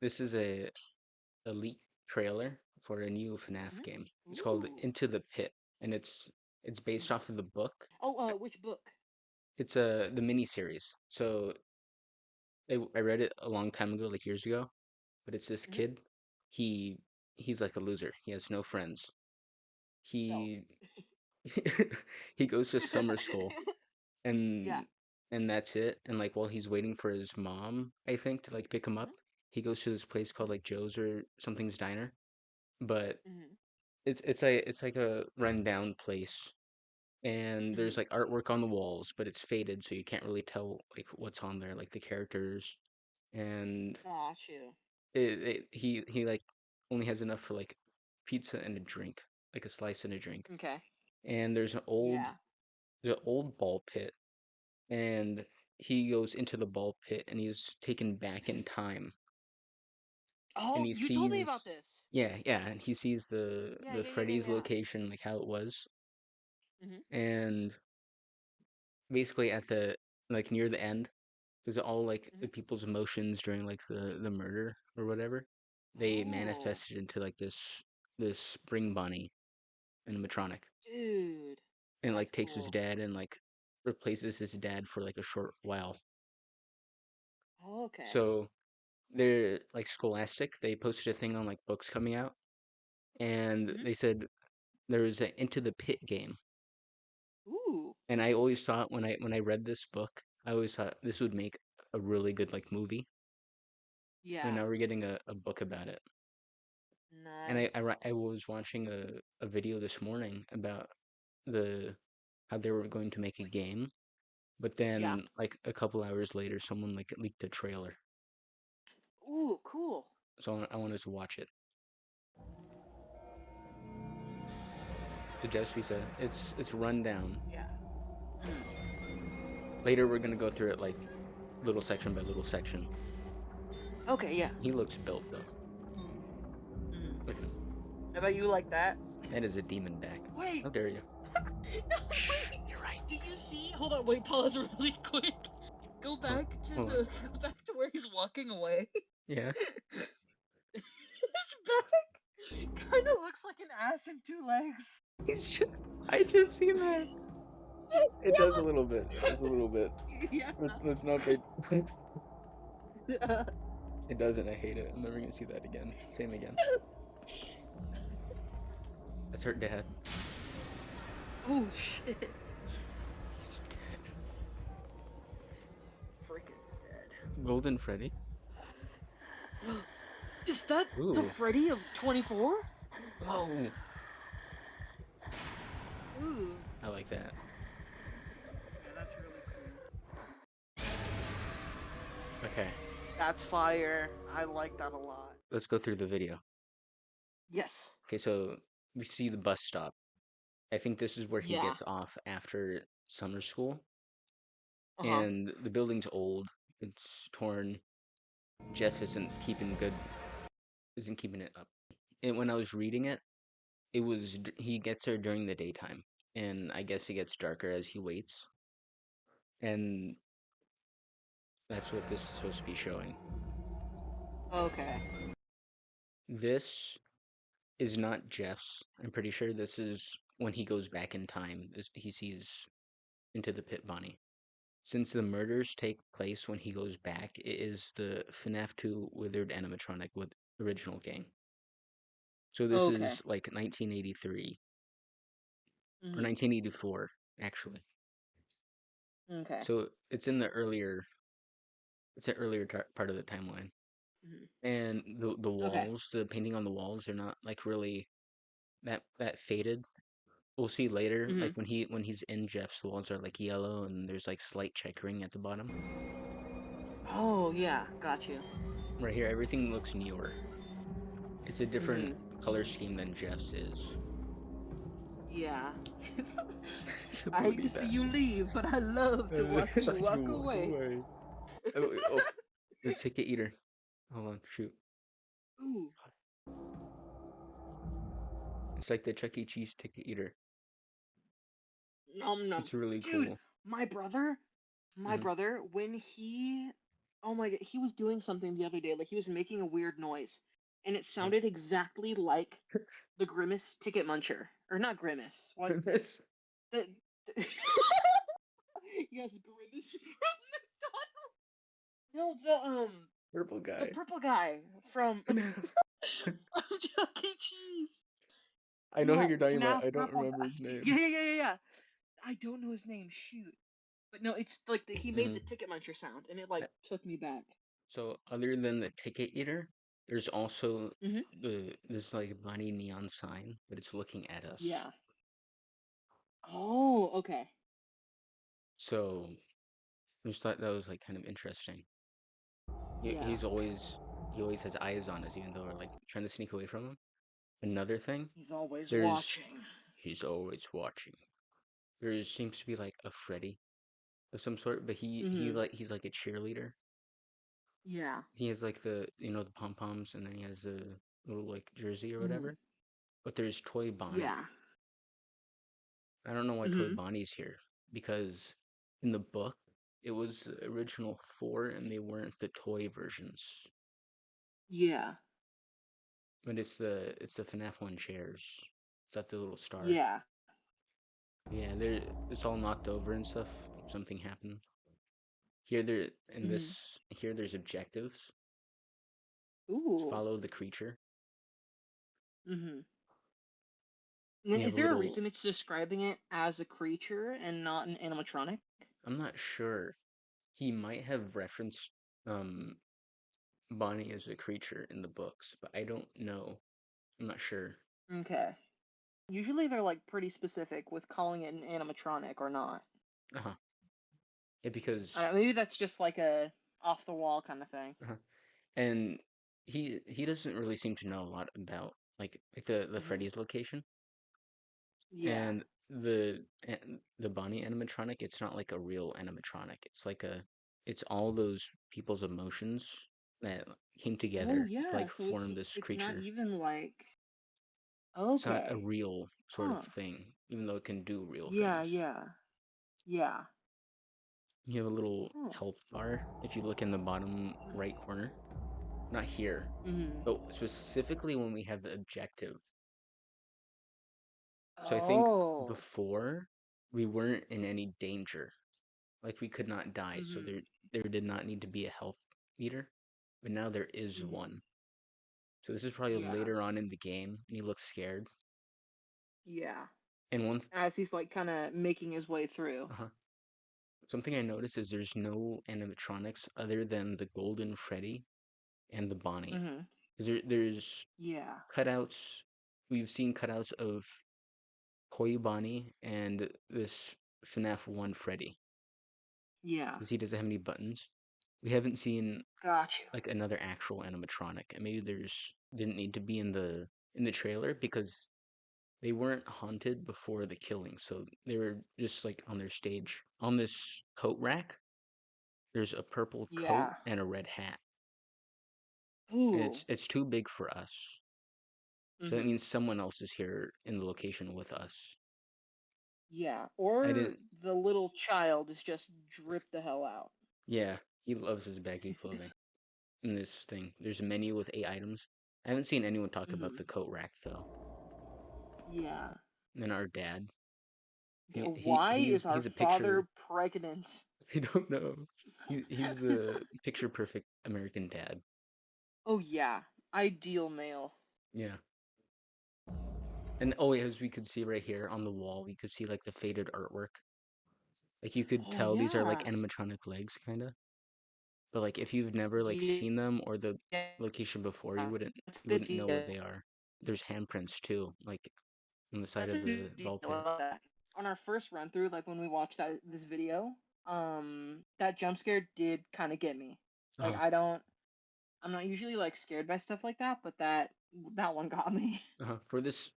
this is a leaked trailer for a new Fnaf game. It's called Ooh. Into the Pit, and it's based Mhm. off of the book. Oh, which book? It's the mini series. So I read it a long time ago, like years ago. But it's this Mhm. kid. He he's like a loser. He has no friends. No. He he goes to summer school, Yeah. and that's it. And like while he's waiting for his mom, I think, to like pick him up, Mhm. he goes to this place called Mhm. like Joe's or something's diner. But Mhm. it's like a rundown place, and there's Mhm. like artwork on the walls, but it's faded, so you can't really tell like what's on there, like the characters. And Got you. he like only has enough for like pizza and a drink, like a slice and a drink. Okay. And Yeah. there's an old ball pit, and he goes into the ball pit and he's taken back in time, and Oh, he you told me about sees, this. yeah, and he sees Yeah, the yeah, yeah, yeah, Freddy's yeah. location, like how it was. Mhm. And basically at the like near the end, because all like the Mhm. people's emotions during like the murder or whatever, they Oh, manifested into like this spring bunny animatronic, dude, and like that's takes his cool. dad and like replaces his dad for like a short while. Okay. So they're like Scholastic. They posted a thing on like books coming out, and Mhm. they said there was an Into the Pit game. Ooh. And I always thought when I read this book, I always thought this would make a really good like movie. And Yeah. now we're getting a book about it. And Nice. I was watching a video this morning about the how they were going to make a Like, game, but yeah. then like a couple hours later, someone like leaked a trailer, Ooh, cool. so I wanted to watch it. So Jess, we said it's run down. Yeah. Mhm. Later, we're gonna go through it like little section by little section. Okay, yeah. He looks built though. Mhm. Look at him. How about you like that? That is a demon back. Wait. How dare you? No, Shh, wait. you're right. Do you see? Hold on, wait, pause really quick. Go Hold, back to hold on. the go back to where he's walking away. Yeah. His back kind of looks like an ass and two legs. He's just, I just seen that. It does a little bit. It does a little bit. Yeah. Let's not pay. Yeah. It doesn't. I hate it. I'm never gonna see that again. Same again. That's her dad. Oh shit. He's dead. Freaking dead. Golden Freddy. Is that the Ooh. Freddy of 24? Oh. Ooh. I like that. Okay, that's really cool. Okay. That's fire. I like that a lot. Let's go through the video. Yes. Okay, so we see the bus stop. I think this is where he Yeah. gets off after summer school. Uh-huh. And the building's old. It's torn. Jeff isn't keeping it up. And when I was reading it, he gets there during the daytime, and I guess it gets darker as he waits, and that's what this is supposed to be showing. Okay. This is not Jeff's. I'm pretty sure this is when he goes back in time. He sees Into the Pit Bonnie. Since the murders take place when he goes back, it is the FNAF 2 Withered animatronic with original gang. So this Okay. is like 1983 or Mhm. 1984 actually. Okay. So it's an earlier part of the timeline. Mhm. And the Okay. walls, the painting on the walls are not like really that faded. We'll see later, like Mhm. when he's in Jeff's, the walls are like yellow and there's like slight checkering at the bottom. Oh, yeah. Got you. Right here, everything looks newer. It's a different Mhm. color scheme than Jeff's is. Yeah. I can't I hate to believe see that. you leave, but I love to watch you Watch me walk walk away. away. Oh, oh, the ticket eater. Hold on, shoot. Ooh. It's like the Chuck E. Cheese ticket eater. Nom nom. It's really Dude, cool. my brother, my Hmm. brother, when he Oh my god, he was doing something the other day. Like he was making a weird noise, and it sounded exactly like the Grimace Ticket Muncher, or not Grimace. What? This The, yes, Grimace from McDonald's. No, purple the guy. purple guy from Fnaf. Chuck E. Cheese. I know who Yeah, you're talking about. FNAF I don't purple remember guy. his name. Yeah, yeah, yeah, yeah, yeah. I don't know his name. Shoot. But no, it's like he made the Hmm. ticket muncher sound, and it like took me back. So other than the ticket eater, there's also Hmm. this like bunny neon sign, but it's looking at us. Yeah. Oh, okay. So I just thought that was like kind of interesting. He, Yeah. he's always he always has eyes on us, even though we're like trying to sneak away from him. Another thing, He's always there's watching. he's always watching. There seems to be like a Freddy of some sort, but Hmm. he's like a cheerleader. Yeah. He has like the the pom poms, and then he has a little like jersey or Hmm. whatever. But there's Toy Bonnie. Yeah. I don't know why Toy Hmm. Bonnie's here because in the book it was the original four, and they weren't the toy versions. Yeah. But it's the FNAF one chairs. It's got the little star. Yeah. Yeah, it's all knocked over and stuff. Something happened. Here there in Hmm. this here there's objectives. Ooh. Follow the creature. Hmm. And You have is a there a little reason it's describing it as a creature and not an animatronic? I'm not sure. He might have referenced um Bonnie as a creature in the books, but I don't know. I'm not sure. Okay. Usually they're like pretty specific with calling it an animatronic or not. Uh-huh. Yeah, I because don't know, maybe that's just like a off the wall kind of thing. uh and he doesn't really seem to know a lot about like the Hmm. Freddy's location. Yeah. And the Bonnie animatronic, it's not like a real animatronic. It's all those people's emotions that came Oh together to yeah, like so form this it's not creature. even like It's not a okay. real sort of Huh. thing, even though it can do real Yeah, things. yeah. Yeah. You have a little Huh. health bar if you look in the bottom right corner. Not here, Mhm. but specifically when we have the objective. So I think Oh. before we weren't in any danger. Like we could not die, so Mhm. there did not need to be a health meter, but now there is Mhm. one. So this is probably Yeah. later on in the game, and he looks scared. Yeah. And As he's like kind of making his way through. uh something I noticed is there's no animatronics other than the Golden Freddy and the Bonnie. Mhm. Because there's Yeah. cutouts. We've seen cutouts of Koi Bonnie and this FNAF 1 Freddy. Yeah. Because he doesn't have any buttons. We haven't seen Got you. like another actual animatronic, and maybe there's didn't need to be in the trailer because they weren't haunted before the killing, so they were just like on their stage. On this coat rack, there's a purple coat Yeah. and a red hat, and Ooh. it's too big for us. So that Mhm. means someone else is here in the location with us. Yeah. I Or didn't. the little child is just dripped the hell out. Yeah, he loves his baggy clothing. In this thing, there's a menu with 8 items. I haven't seen anyone talk about Mhm. the coat rack though. Yeah. And our dad, Why is our he's a picture. father pregnant? I don't know. He's the picture perfect American dad. Oh yeah, ideal male. Yeah. And oh, as we could see right here on the wall, you could see like the faded artwork. Like you could Oh tell these are like yeah. animatronic legs, kind of. But like if you've never like Yeah. seen them or the location before, That's a you good wouldn't know what deal. they are. There's handprints too, like on the side That's of a the good deal. ball I pit. love that. On our first run through, like when we watched this video, that jump scare did kind of get me. Like Uh-huh. I'm not usually like scared by stuff like that, but that one got me. Uh-huh. For this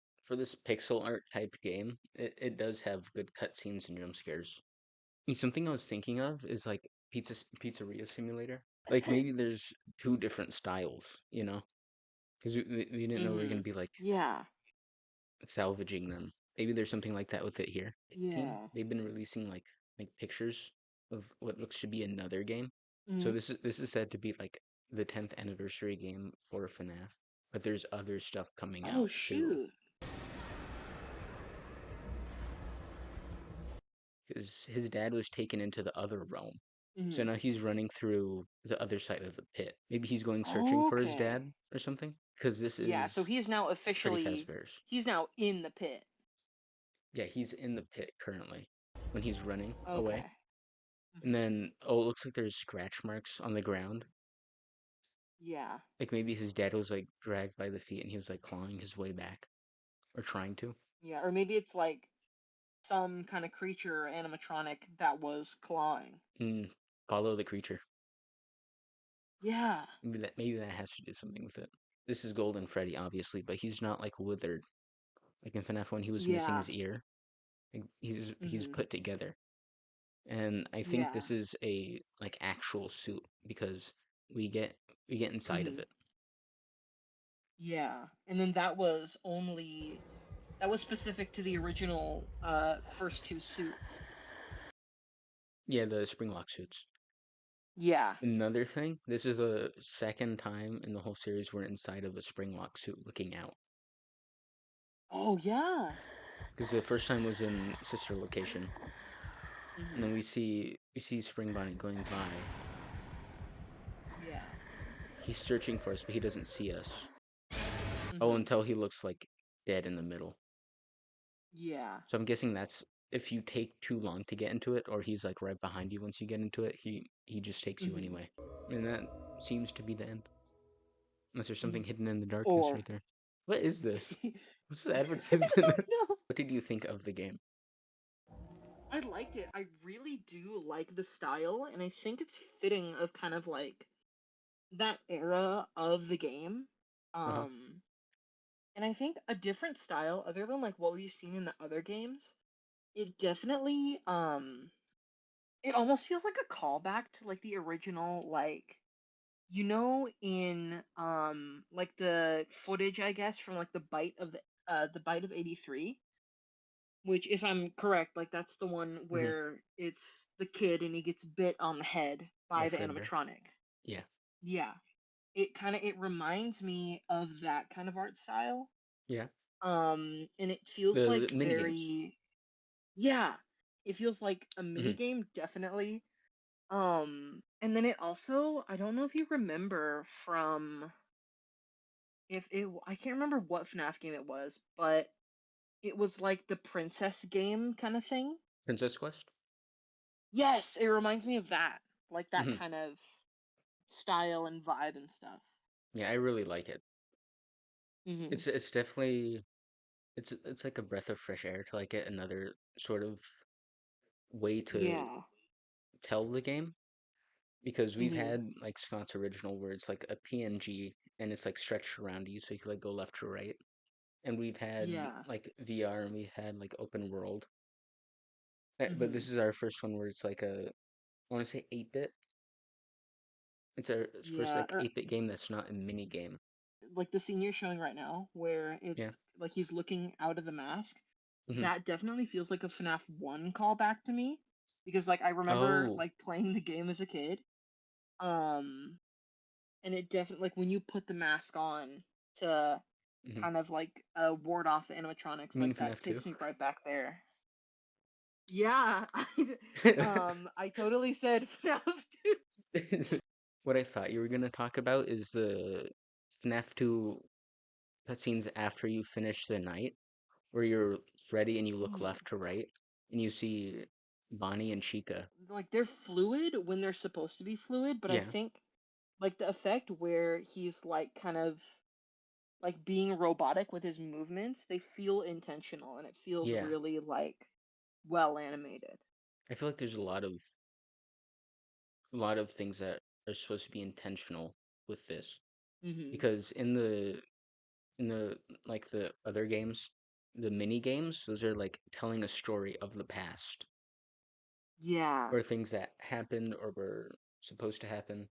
pixel art type game, it does have good cutscenes and jump scares. Something I was thinking of is like pizzeria simulator. Like maybe there's two different styles, because we didn't know we were gonna Mhm. be like Yeah. salvaging them. Maybe there's something like that with it here. 18. Yeah. They've been releasing like pictures of what looks to be another game. So Hmm. this is said to be like the 10th anniversary game for Fnaf, but there's other stuff coming Oh out too. shoot. Because his dad was taken into the other realm. So Hmm. now he's running through the other side of the pit. Maybe he's going searching for his Okay. dad or something. Because this Yeah, so is he's now pretty fast officially bears. he's now in the pit. Yeah, he's in the pit currently when he's running away. Okay. And Hmm. then, oh, it looks like there's scratch marks on the ground. Yeah. Like maybe his dad was like dragged by the feet and he was like clawing his way back or trying to. Yeah, or maybe it's like some kind of creature or animatronic that was clawing. And follow the creature. Yeah. Maybe that has to do something with it. This is Golden Freddy, obviously, but he's not like withered. Like in FNAF 1, he was missing Yeah. his ear. Like, he's Hmm. put together. And I think Yeah. this is a like actual suit because we get we get inside of Hmm. it. Yeah. And then that was specific to the original first two suits. Yeah, the springlock suits. Yeah. Another thing, this is the second time in the whole series we're inside of a springlock suit looking out. Oh yeah. Because the first time was in Sister Location, and then Hmm. we see Spring Bonnet going by. Yeah. He's searching for us, but he doesn't see us. Oh, Hmm. until he looks like dead in the middle. Yeah. So I'm guessing that's if you take too long to get into it, or he's like right behind you once you get into it, he just takes you Hmm. anyway. And that seems to be the end. Unless there's something Hmm. hidden in the darkness Or right there. What is this? What's this I advertisement? don't know. What did you think of the game? I liked it. I really do like the style, and I think it's fitting of kind of like that era of the game. Uh-huh. Um, and I think a different style, other than like what we've seen in the other games, it definitely it almost feels like a callback to like the original, like in like the footage, I guess, from like the bite of 83, which, if I'm correct, like that's the one Hmm. where it's the kid and he gets bit on the head Yeah, by the Fredbear. animatronic. Yeah. Yeah. It reminds me of that kind of art style. Yeah. And it feels The like mini games. very, yeah, it feels like a mini Hmm. game, definitely. And then it also, I don't know if you remember from, if it I can't remember what FNAF game it was, but it was like the princess game kind of thing. Princess Quest. Yes, it reminds me of that. Like that Hmm. kind of style and vibe and stuff. Yeah, I really like it. Mhm. It's definitely it's like a breath of fresh air to like get another sort of way to Yeah. tell the game because we've Mhm. had like Scott's original where it's like a PNG and it's like stretched around you so you can like go left to right. And we've had Yeah. like VR and we had like open world. But Mhm. this is our first one where it's like I want to say 8-bit. It's our first Yeah. like 8-bit game that's not a mini game. Like the scene you're showing right now, where Yeah. it's like he's looking out of the mask. Hmm. That definitely feels like a FNAF 1 callback to me, because like I remember Oh. like playing the game as a kid. Um, and it definitely, like when you put the mask on to Hmm. kind of like ward off the animatronics, You mean like that FNAF 2? takes me right back there. Yeah, I totally said FNAF 2. What I thought you were gonna talk about is the FNAF 2 cutscenes after you finish the night, where you're Freddy and you look Mhm. left to right, and you see Bonnie and Chica. Like they're fluid when they're supposed to be fluid, but I Yeah, think like the effect where he's like kind of like being robotic with his movements, they feel intentional and it feels yeah. really like well animated. I feel like there's a lot of things that are supposed to be intentional with this Mhm. because in the like the other games, the mini games, those are like telling a story of the past Yeah. or things that happened or were supposed to happen.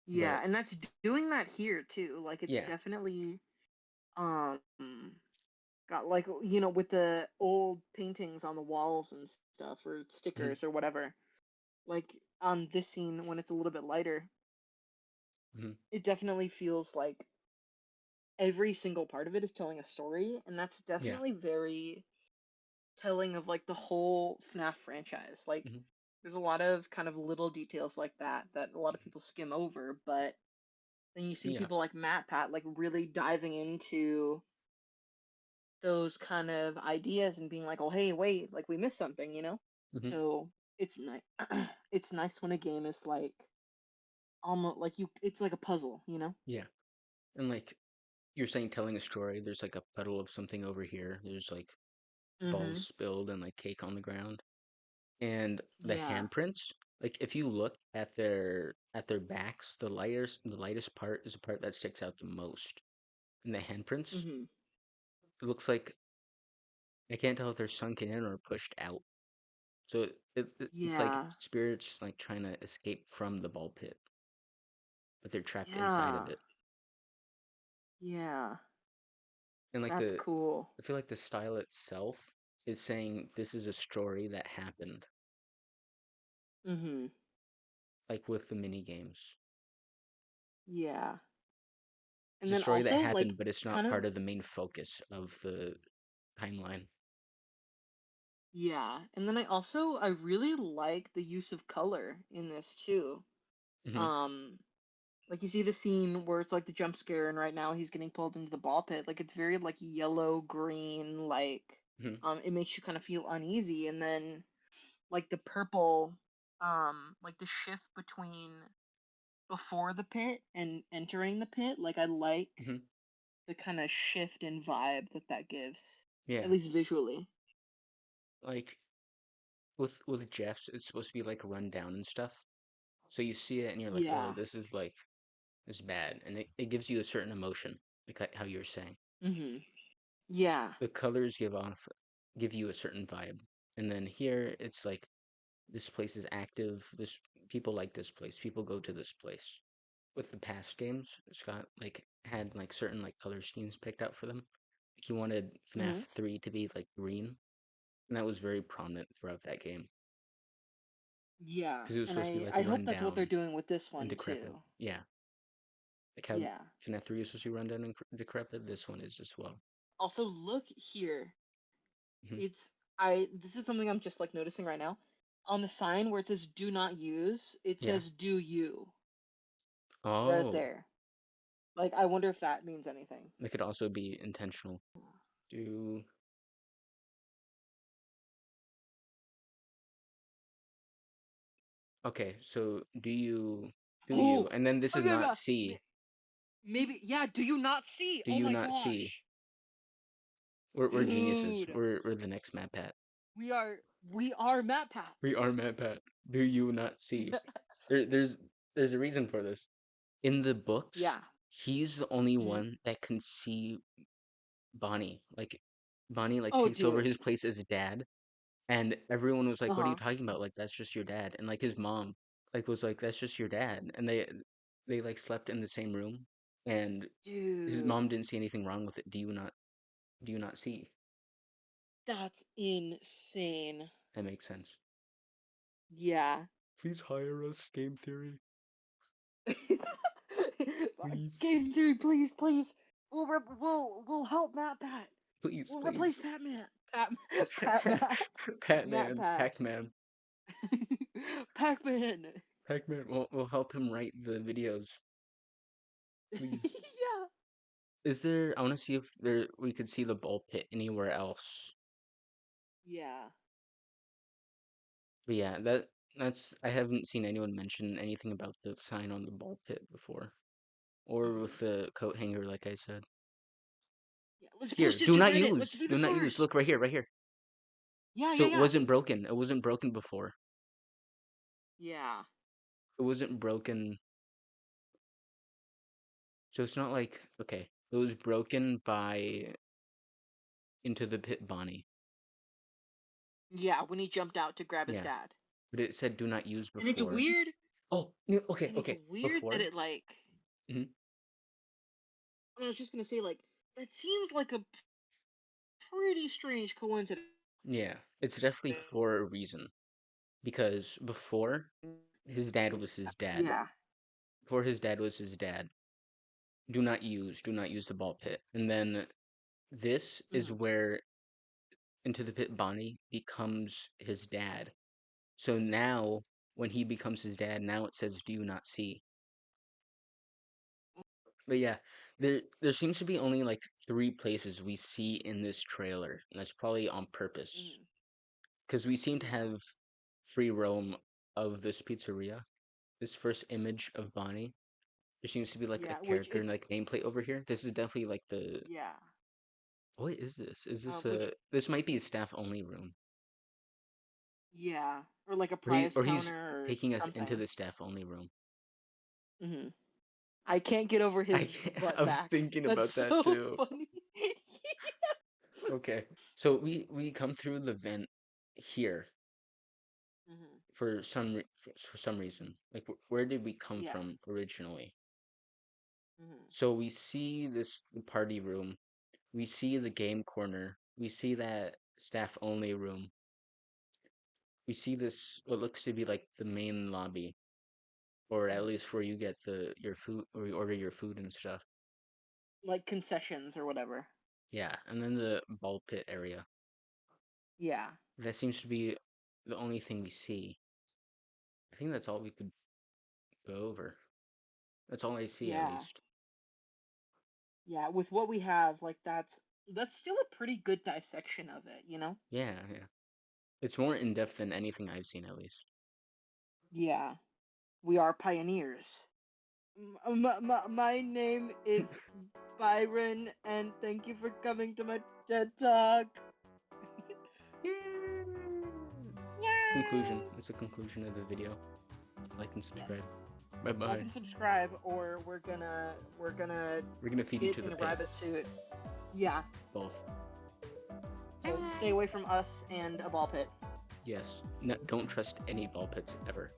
Yeah, But and that's doing that here too. Like it's yeah, definitely um got like with the old paintings on the walls and stuff or mhm, stickers or whatever. Like on this scene when it's a little bit lighter, Hmm. it definitely feels like every single part of it is telling a story, and that's Yeah. definitely very telling of like the whole FNAF franchise. Like Hmm. there's a lot of kind of little details like that that a lot of people skim over, but then you see Yeah. people like Matt Pat like really diving into those kind of ideas and being like, "Oh, hey, wait, like we missed something," you know? Hmm. So it's nice. It's nice when a game is like almost like you. It's like a puzzle, you know? Yeah. And like you're saying, telling a story. There's like a puddle of something over here. There's like balls Mm-hmm. spilled and like cake on the ground. And the Yeah. handprints, like if you look at their backs, the lightest part is the part that sticks out the most. And the handprints, Mm-hmm. it looks like I can't tell if they're sunken in or pushed out. So it's like Yeah. spirits like trying to escape from the ball pit, but they're trapped inside of Yeah. it. Yeah. And like That's the cool. I feel like the style itself is saying this is a story that happened, Mm-hmm. like with the mini games. Yeah. It's And a then story that also like happened, but it's not kind part of of the main focus of the timeline. yeah. And then I really like the use of color in this too. Hmm. Um like you see the scene where it's like the jump scare and right now he's getting pulled into the ball pit. Like it's very like yellow, green, like Hmm. it makes you kind of feel uneasy and then like the purple like the shift between before the pit and entering the pit, like I like Hmm. the kind of shift in vibe that that gives, at Yeah, least visually. like with Jeff's, it's supposed to be like run down and stuff. So you see it and you're like, oh, Yeah. this is bad, and it gives you a certain emotion, like how you were saying. Mhm. Yeah. The colors give you a certain vibe, and then here it's like this place is active. This people like this place. People go to this place. With the past games, Scott like had like certain like color schemes picked out for them. Like he wanted FNAF Mhm. 3 to be like green, and that was very prominent throughout that game Yeah. because it was And supposed to be like I hope run that's what they're down doing with this and one decrepit. too. Yeah, like how Yeah. FNAF 3 is supposed to be run down and decrepit. This one is as well. Also look here. Hmm. It's I this is something I'm just like noticing right now. On the sign where it says do not use, it Yeah. says do you right Oh, there. Like I wonder if that means anything. that could also be intentional. Do Okay, so do you, Oh, and then this oh is yeah, not yeah. C. Maybe yeah, do you not see? Do Oh you my not see? gosh. We're geniuses. Dude. We're the next Mad Pat. We are we are Matt Pat. We are Mad Pat. Do you not see? There, there's a reason for this. In the books, Yeah. he's the only Hmm. one that can see Bonnie. Like Bonnie like Oh takes over dude. his place as dad, and everyone was like, "What are you Uh-huh. talking about? Like that's just your dad." And like his mom like was like, "That's just your dad." And they like slept in the same room, and his Dude. mom didn't see anything wrong with it. Do you not see? That's insane. That makes sense. Yeah. Please hire us, Game Theory. Please. Game theory, please, please. We'll help Matt Pat. Please, We'll replace please. Pat Matt. Pat Matt. Matt Patman, Pat. Pac-Man. Pac-Man. Pac-Man, we'll help him write the videos, please. Yeah. Is there? I want to see if there we could see the ball pit anywhere else. Yeah. But yeah, that's I haven't seen anyone mention anything about the sign on the ball pit before, or Hmm. with the coat hanger, like I said. Yeah. Let's Here, push it do to not Reddit. Let's use, be the do not use. first. Look right here, right here. Yeah, So yeah, it yeah. wasn't broken. It wasn't broken before. Yeah. It wasn't broken. So it's not like okay. It was broken by Into the Pit Bonnie. Yeah, when he jumped out to grab his Yeah, dad. but it said do not use And it's before. weird. Oh, okay, And it's okay. weird that Before. it like Hmm. I was just gonna say like that seems like a pretty strange coincidence. Yeah, it's definitely for a reason because before His dad was his dad. Yeah. Before his dad was his dad. Do not use the ball pit. And then this is Hmm. where Into the Pit Bonnie becomes his dad. So now, when he becomes his dad, now it says "Do not see." But yeah, there seems to be only like 3 places we see in this trailer, and that's probably on purpose Hmm. because we seem to Hmm. have free roam of this pizzeria. This first image of Bonnie, there seems to be like a Yeah, which character and it's like nameplate over here. This is definitely like the yeah. what is this? Is this Which a this might be a staff only room, yeah, or like a or he prize or he's counter or taking us into something. the staff only room. Hmm. I can't get over I his can't, I butt was back. thinking That's about that so too. funny. Okay, so we come through the vent here Hmm. for some reason. Like where did we come Yeah. from originally? Hmm. So we see this party room. We see the game corner. We see that staff only room. We see this what looks to be like the main lobby, or at Hmm. least where you get your food or you order your food and stuff. Like concessions or whatever. Yeah, and then the ball pit area. Yeah. That seems to be the only thing we see. I think that's all we could go over. That's all I see at Yeah. least. Yeah. With what we have, like that's still a pretty good dissection of it, you know? Yeah, yeah. It's more in depth than anything I've seen at least. Yeah. We are pioneers. My name is Byron, and thank you for coming to my TED Talk. Conclusion. Yay! That's the conclusion of the video. Like and subscribe. Yes. Bye Like bye. and subscribe, or we're gonna We're gonna feed you get to the in a pit. rabbit suit. Yeah. Both. So stay away from us and a ball pit. Yes. No, don't trust any ball pits ever.